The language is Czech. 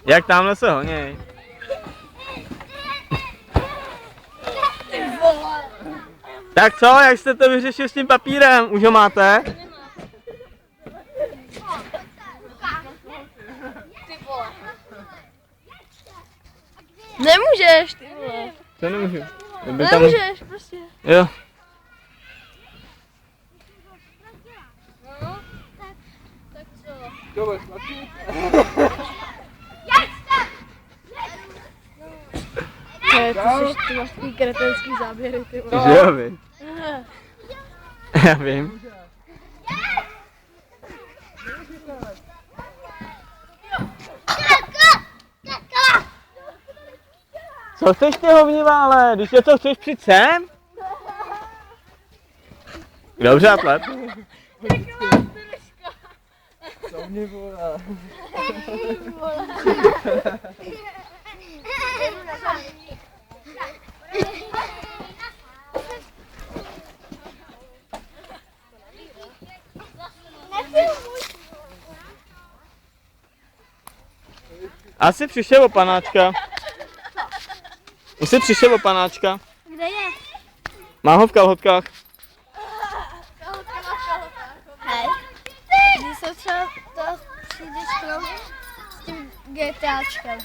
Jak tamhle se honěj. Tak co, jak jste to vyřešil s tím papírem? Už ho máte? Nemůžeš, ty vole. To nemůžu. Nemůžeš, prostě. Jo. Tak co? Ty máš takový kretenský záběry, ty vole. Že jo, vy? Já vím. Co chceš ty hovnivále? Když něco chceš, přijď sem? Dobře, atlet. Co mě volá? Asi přišel o panáčka. Už jsi přišel o panáčka. Kde je? Má ho v kalhotkách. Hej. Když se třeba to přijdeš s tím GTAčkem.